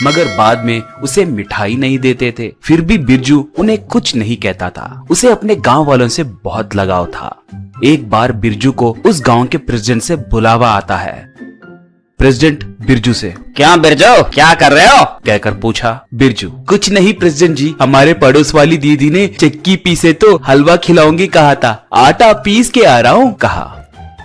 मगर बाद में उसे मिठाई नहीं देते थे। फिर भी बिरजू उन्हें कुछ नहीं कहता था। उसे अपने गांव वालों से बहुत लगाव था। एक बार बिरजू को उस गांव के प्रेसिडेंट से बुलावा आता है। प्रेसिडेंट बिरजू से, क्या बिरजू, क्या कर रहे हो? कहकर पूछा। बिरजू, कुछ नहीं प्रेसिडेंट जी, हमारे पड़ोस वाली दीदी ने चक्की पीसे तो हलवा खिलाऊंगी कहा था, आटा पीस के आ रहा हूँ कहा।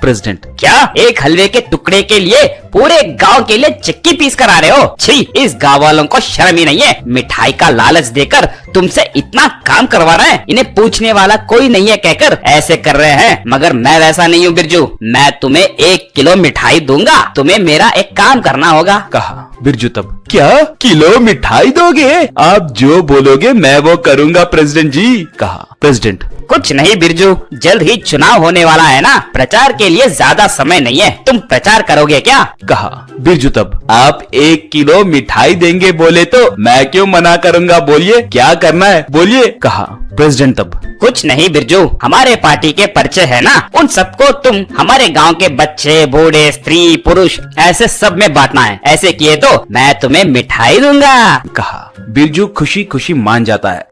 प्रेसिडेंट, क्या एक हलवे के टुकड़े के लिए पूरे गांव के लिए चक्की पीस कर आ रहे हो? छी, इस गांव वालों को शर्म ही नहीं है। मिठाई का लालच देकर तुमसे इतना काम करवा रहे हैं, इन्हें पूछने वाला कोई नहीं है कहकर ऐसे कर रहे हैं। मगर मैं वैसा नहीं हूँ बिरजू, मैं तुम्हें 1 किलो मिठाई दूंगा, तुम्हें मेरा एक काम करना होगा कहा। बिरजू तब, क्या किलो मिठाई दोगे? आप जो बोलोगे मैं वो करूँगा प्रेसिडेंट जी कहा। प्रेसिडेंट, कुछ नहीं बिरजू, जल्द ही चुनाव होने वाला है ना, प्रचार के लिए ज्यादा समय नहीं है, तुम प्रचार करोगे क्या कहा। बिरजू तब, आप 1 किलो मिठाई देंगे बोले तो मैं क्यों मना करूँगा, बोलिए क्या करना है बोलिए कहा। प्रेसिडेंट तब, कुछ नहीं बिरजू, हमारे पार्टी के पर्चे है ना, उन सबको तुम हमारे गांव के बच्चे, बूढ़े, स्त्री, पुरुष ऐसे सब में बांटना है। ऐसे किए तो मैं तुम्हें मिठाई दूंगा कहा। बिरजू खुशी खुशी मान जाता है।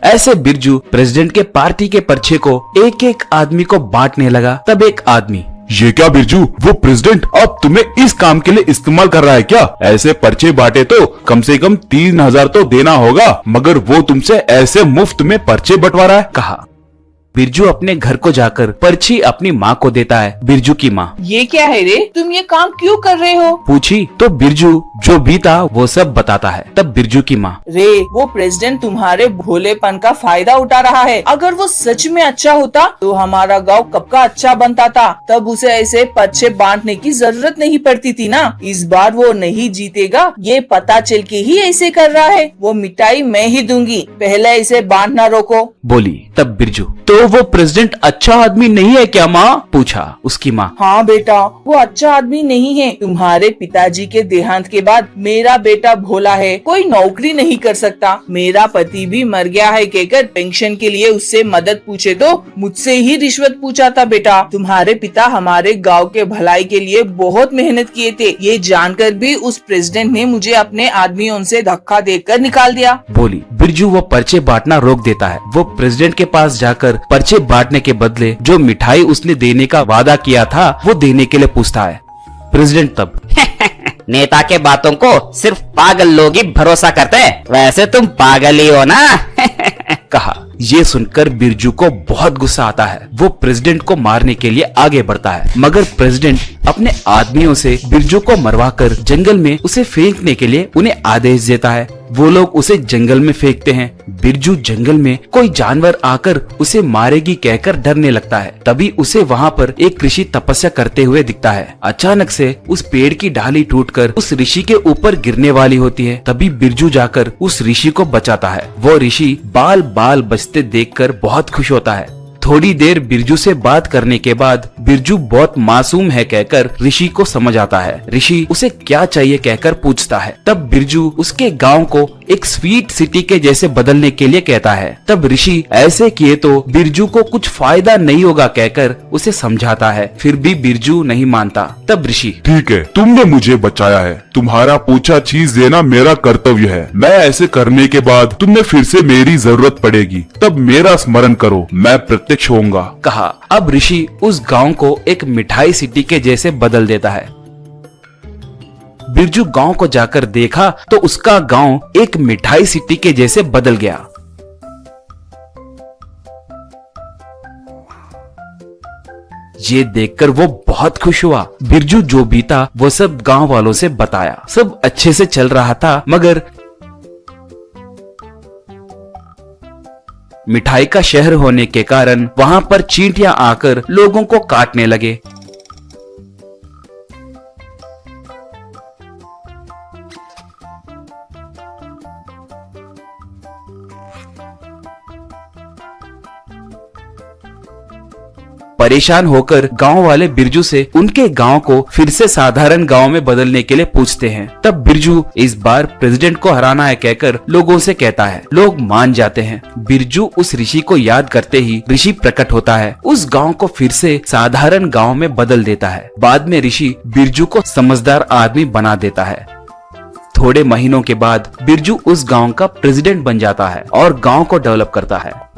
ऐसे बिरजू प्रेसिडेंट के पार्टी के पर्चे को एक एक आदमी को बांटने लगा। तब एक आदमी, ये क्या बिरजू, वो प्रेसिडेंट अब तुम्हें इस काम के लिए इस्तेमाल कर रहा है क्या? ऐसे पर्चे बांटे तो कम से कम 3000 तो देना होगा, मगर वो तुमसे ऐसे मुफ्त में पर्चे बंटवा रहा है कहा। बिरजू अपने घर को जाकर पर्ची अपनी माँ को देता है। बिरजू की माँ, ये क्या है रे, तुम ये काम क्यों कर रहे हो? पूछी तो बिरजू जो भी था वो सब बताता है। तब बिरजू की माँ, रे, वो प्रेसिडेंट तुम्हारे भोलेपन का फायदा उठा रहा है। अगर वो सच में अच्छा होता तो हमारा गांव कब का अच्छा बनता था, तब उसे ऐसे पर्चे बांटने की जरूरत नहीं पड़ती थी ना। इस बार वो नहीं जीतेगा, ये पता चल के ही ऐसे कर रहा है। वो मिठाई मैं ही दूंगी, पहले इसे बांटना रोको बोली। तब बिरजू, तो वो प्रेसिडेंट अच्छा आदमी नहीं है क्या माँ पूछा उसकी माँ। हाँ बेटा, वो अच्छा आदमी नहीं है। तुम्हारे पिताजी के देहांत के बाद मेरा बेटा भोला है, कोई नौकरी नहीं कर सकता। मेरा पति भी मर गया है कहकर पेंशन के लिए उससे मदद पूछे तो मुझसे ही रिश्वत पूछा था। बेटा, तुम्हारे पिता हमारे गांव के भलाई के लिए बहुत मेहनत किए थे, ये जानकर भी उस प्रेसिडेंट ने मुझे अपने आदमियों से धक्का देकर निकाल दिया बोली। बिरजू वो पर्चे बांटना रोक देता है। वो प्रेसिडेंट के पास जाकर पर्चे बांटने के बदले जो मिठाई उसने देने का वादा किया था वो देने के लिए पूछता है। प्रेसिडेंट तब, नेता के बातों को सिर्फ पागल लोग ही भरोसा करते हैं, वैसे तुम पागल ही हो ना कहा। ये सुनकर बिरजू को बहुत गुस्सा आता है। वो प्रेसिडेंट को मारने के लिए आगे बढ़ता है, मगर प्रेसिडेंट अपने आदमियों से बिरजू को मरवाकर जंगल में उसे फेंकने के लिए उन्हें आदेश देता है। वो लोग उसे जंगल में फेंकते हैं। बिरजू जंगल में कोई जानवर आकर उसे मारेगी कहकर डरने लगता है। तभी उसे वहाँ पर एक ऋषि तपस्या करते हुए दिखता है। अचानक से उस पेड़ की डाली टूटकर उस ऋषि के ऊपर गिरने वाली होती है। तभी बिरजू जाकर उस ऋषि को बचाता है। वो ऋषि बाल बाल बचते देखकर बहुत खुश होता है। थोड़ी देर बिरजू से बात करने के बाद बिरजू बहुत मासूम है कहकर ऋषि को समझ आता है। ऋषि उसे क्या चाहिए कहकर पूछता है। तब बिरजू उसके गांव को एक स्वीट सिटी के जैसे बदलने के लिए कहता है। तब ऋषि ऐसे किए तो बिरजू को कुछ फायदा नहीं होगा कहकर उसे समझाता है। फिर भी बिरजू नहीं मानता। तब ऋषि, ठीक है, तुमने मुझे बचाया है, तुम्हारा पूछा चीज देना मेरा कर्तव्य है। मैं ऐसे करने के बाद तुम्हें फिर से मेरी जरूरत पड़ेगी, तब मेरा स्मरण करो, मैं प्रत्यक्ष होऊंगा कहा। अब ऋषि उस गांव को एक मिठाई सिटी के जैसे बदल देता है। बिरजू गांव को जाकर देखा तो उसका गांव एक मिठाई सिटी के जैसे बदल गया। ये देखकर वो बहुत खुश हुआ। बिरजू जो भी था वो सब गांव वालों से बताया। सब अच्छे से चल रहा था, मगर मिठाई का शहर होने के कारण वहां पर चींटियां आकर लोगों को काटने लगे। परेशान होकर गांव वाले बिरजू से उनके गांव को फिर से साधारण गांव में बदलने के लिए पूछते हैं। तब बिरजू इस बार प्रेसिडेंट को हराना है कहकर लोगों से कहता है। लोग मान जाते हैं। बिरजू उस ऋषि को याद करते ही ऋषि प्रकट होता है, उस गांव को फिर से साधारण गांव में बदल देता है। बाद में ऋषि बिरजू को समझदार आदमी बना देता है। थोड़े महीनों के बाद बिरजू उस गांव का प्रेसिडेंट बन जाता है और गांव को डेवलप करता है।